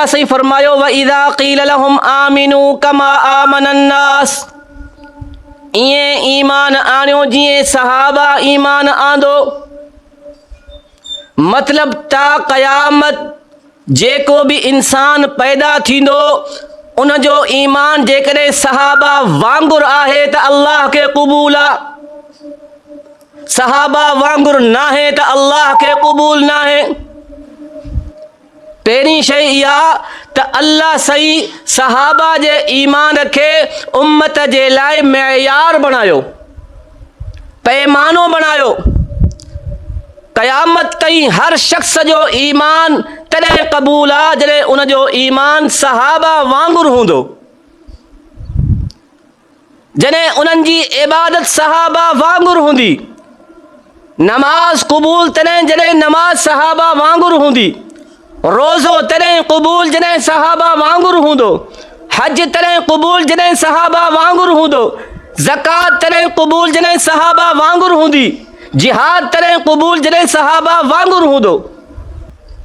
अल्लाह से फरमायो व इज़ा क़ील लहुम आमिनू कमा आमनन नास, इए ईमान आणियो जिए सहाबा ईमान आंदो। मतलब ता क़यामत जेको भी इंसान पैदा थींदो उन जो ईमान जेकॾहिं सहाबा वांगुरु आहे त अल्लाह खे क़बूल आहे, सहाबा वांगुरु नाहे त अल्लाह खे क़बूल नाहे। पहिरीं शइ इहा त अल्लाह सही सहाबा जे ईमान खे उम्मत जे लाइ मइयार बणायो, पैमानो बणायो। क़यामत ताईं हर शख़्स जो ईमान तॾहिं क़बूल आहे जॾहिं उन जो ईमान सहाबा वांगुरु हूंदो, जॾहिं उन्हनि जी इबादत सहाबा वांगुरु हूंदी। नमाज क़बूल तॾहिं जॾहिं नमाज सहाबा वांगुरु हूंदी, रोज़ो तॾहिं क़बूल जॾहिं सहाबा वांगुरु हूंदो, हज तॾहिं क़बूल जॾहिं सहाबा वांगुरु हूंदो, ज़कात तॾहिं क़बूल जॾहिं सहाबा वांगुरु हूंदी, जिहाद तॾहिं क़बूल जॾहिं सहाबा वांगुरु हूंदो।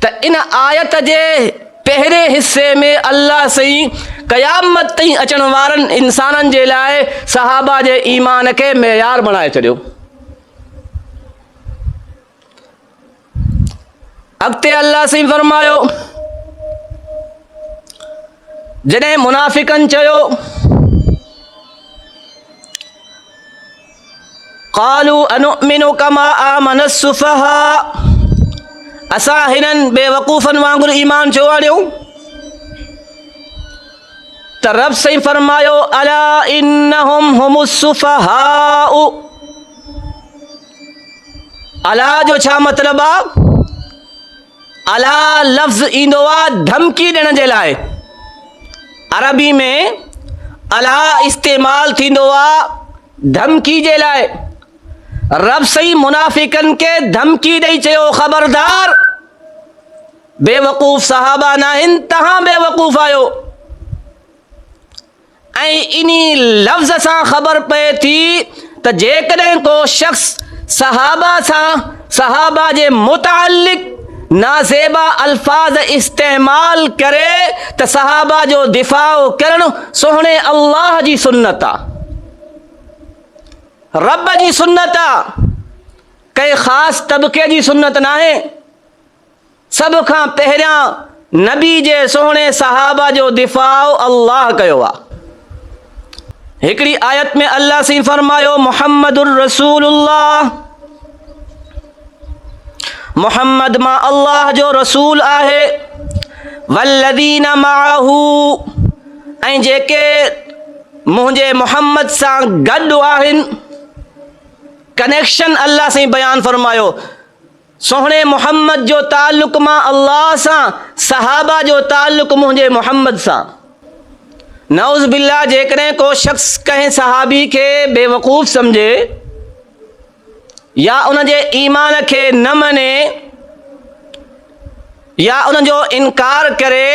त इन आयत जे पहिरें हिस्से में अल्लाह सईं क़यामत ताईं अचण वारनि इंसाननि जे लाइ सहाबा जे ईमान खे मइयार बणाए छॾियो। अॻिते अल्लाह सईं फरमायो, जॾहिं मुनाफ़िक़नि चयो क़ालू अनुमिनु कमा आमनस सुफ़हा, असां हिननि बेवकूफ़नि वांगुरु ईमान छो आणियूं? त रब सईं फरमायो अला इन्नहुम हुमुस सुफ़हाउ। अला जो छा मतिलबु आहे? अला लफ़्ज़ ईंदो आहे धमकी ॾियण जे लाइ। अरबी में अला इस्तेमालु थींदो आहे धमकी जे लाइ। रब सही मुनाफ़िकनि खे धमकी ॾेई चयो ख़बरदार, बेवकूफ़ सहाबा न आहिनि, तव्हां बेवकूफ़ आहियो। ऐं इन्ही लफ़्ज़ सां ख़बर पए थी त जेकॾहिं को शख़्स सहाबा सां सहाबा जे मुतालिक़ नाज़ेबा अल्फाज़ इस्तेमाल करे त सहाबा जो दिफ़ाउ करणु सोहणे अल्लाह जी सुन्नत आहे, रब जी सुन्नत आहे, कंहिं ख़ासि तबिके जी सुन्नत न आहे। सभ खां पहिरियां नबी जे सोहणे सहाबा जो दिफ़ाउ अल्लाह कयो आहे। हिकिड़ी आयत में अल्लाह से फरमायो मुहम्मदुर रसूलुल्लाह, मुहम्मद मां अल्लाह जो रसूल आहे। वल्लज़ीन माअहू, ऐं जेके मुंहिंजे मुहम्मद सां गॾु आहिनि। कनेक्शन अल्लाह से बयान फरमायो, सोहणे मुहम्मद जो ताल्लुक़ मां अल्लाह सां, सहाबा जो ताल्लुक़ मुंहिंजे मुहम्मद सां। नऊज़ बिल्लाह, जेकॾहिं को शख़्स कंहिं सहाबी खे बेवकूफ़ सम्झे या उन जे ईमान खे न मञे या उन जो इनकार करे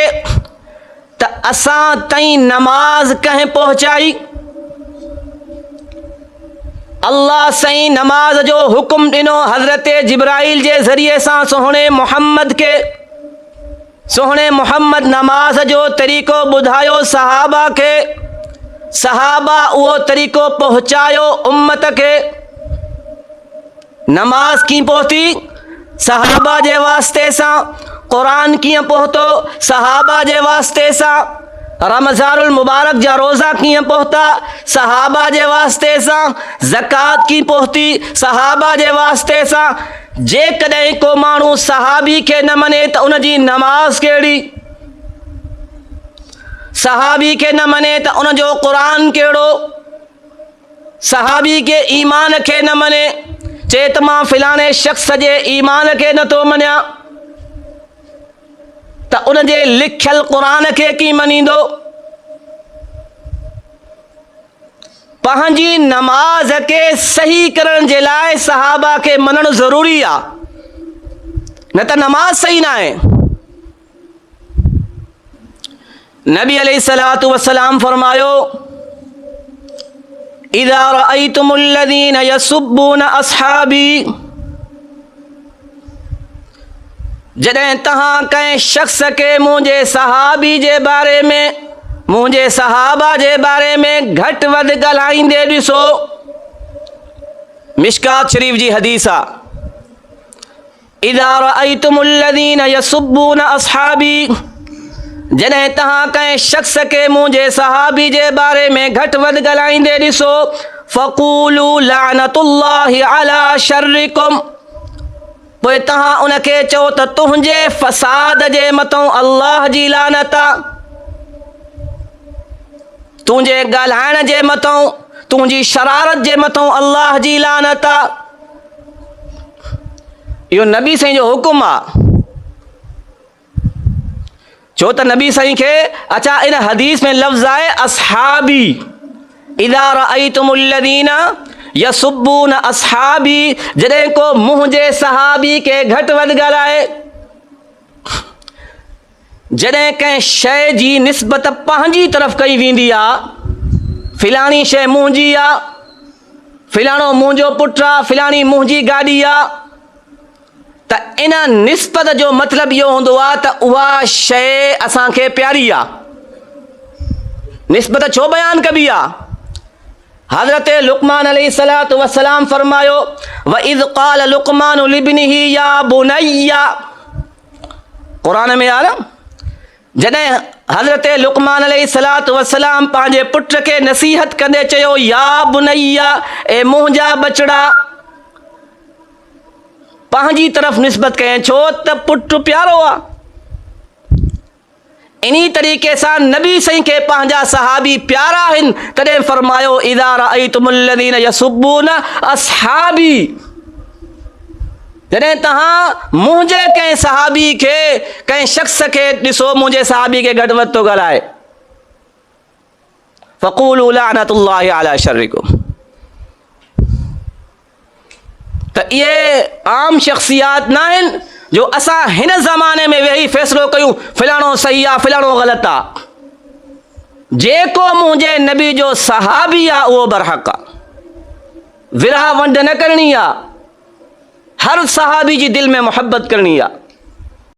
त असां ताईं नमाज कंहिं पहुचाई? अल्लाह सईं नमाज जो हुकुम ॾिनो हज़रत जिब्राइल जे ज़रिए सां सोहणे मुहम्मद खे। सोहणे मुहम्मद नमाज जो तरीक़ो ॿुधायो सहाबा खे, सहाबा उहो तरीक़ो पहुचायो उम्मत खे। नमाज कीअं पहुती? सहाबा जे वास्ते सां। क़ुरान कीअं पहुतो? सहाबा जे वास्ते सां। रमज़ानुल मुबारक जा रोज़ा कीअं पहुता? सहाबा जे वास्ते सां। ज़कात कीअं पहुती? सहाबा जे वास्ते सां। जेकॾहिं को माण्हू सहाबी खे न मञे त उन जी नमाज कहिड़ी? सहाबी खे न मञे त उन जो क़ुरान कहिड़ो? सहाबी के ईमान खे न मञे, चए त मां फिलाणे शख़्स जे ईमान खे नथो मञियां, त उन जे लिखियल क़ुरान खे कीअं मञींदो? पंहिंजी नमाज खे सही करण जे लाइ सहाबा खे मञणु ज़रूरी आहे, न त नमाज सही न आहे। नबी अलैहिस्सलातु वस्सलाम फरमायो, इज़ा रअयतुमुल्लज़ीन यसुब्बून अस्हाबी, जॾहिं तव्हां कंहिं शख़्स खे मुंहिंजे सहाबी जे बारे में, मुंहिंजे सहाबा जे बारे में घटि वधि ॻाल्हाईंदे ॾिसो। मिशकात शरीफ़ जी हदीस आहे, इज़ा रअयतुमुल लज़ीना यसुब्बून असहाबी, जॾहिं तव्हां कंहिं शख़्स खे मुंहिंजे सहाबी जे बारे में घटि वधि ॻाल्हाईंदे ॾिसो, फ़क़ूलू लानतुल्लाहि अला शर्रिकुम, पोइ तव्हां उनखे चओ त तुंहिंजे फ़साद जे मथां अल्लाह जी लानत आहे, तुंहिंजे ॻाल्हाइण जे मथां, तुंहिंजी शरारत जे मथां अल्लाह जी लानत आहे। इहो नबी साईं जो हुकुम आहे। छो त नबी साईं खे, अच्छा इन हदीस में लफ़्ज़ आहे असहाबी, इज़ा रअयतुमुल लज़ीना यसुब्बून असहाबी, जॾहिं को मुंहिंजे सहाबी खे घटि वधि ॻाल्हाए, जॾहिं कंहिं शइ जी निस्बत पंहिंजी तरफ़ कई वेंदी आहे, फिलाणी शइ मुंहिंजी आहे, फिलाणो मुंहिंजो पुटु आहे, फिलाणी मुंहिंजी गाॾी आहे, त इन निस्बत जो मतिलबु इहो हूंदो आहे त उहा शइ असांखे प्यारी आहे। निस्बत छो बयानु कबी आहे? हज़रत लुक़मान अलैहिस्सलातु वस्सलाम फरमायो, व इज़ क़ाल लुक़मान लिब्निही या बुनय्या, क़ुरान में आहे न, जॾहिं हज़रत लुक़मान अलैहिस्सलातु वस्सलाम पंहिंजे पुट खे नसीहत कंदे चयो, या बुनय्या, ए मुंहिंजा बचड़ा, पंहिंजी तरफ़ निस्बत कयईं, छो त पुटु प्यारो आहे। इन्ही तरीक़े सां नबी साईं खे पंहिंजा सहाबी प्यारा आहिनि, तॾहिं फरमायो, इज़ा रअयतुमुल लज़ीना यसुब्बून असहाबी, जॾहिं तव्हां मुंहिंजे कंहिं सहाबी खे, कंहिं शख़्स खे ॾिसो मुंहिंजे सहाबी खे घटि वधि थो ॻाल्हाए, फ़क़ूलू लानतुल्लाहि अला शर्रिकुम। त इहे आम शख़्सियात न आहिनि जो असां हिन ज़माने में वेही फ़ैसिलो कयूं फिलाणो सही आहे, फिलाणो ग़लति आहे। जेको मुंहिंजे नबी जो सहाबी आहे उहो बरहक़ आहे। विरहा वंड न करणी आहे, हर सहाबी जी दिलि में मुहबत करणी आहे।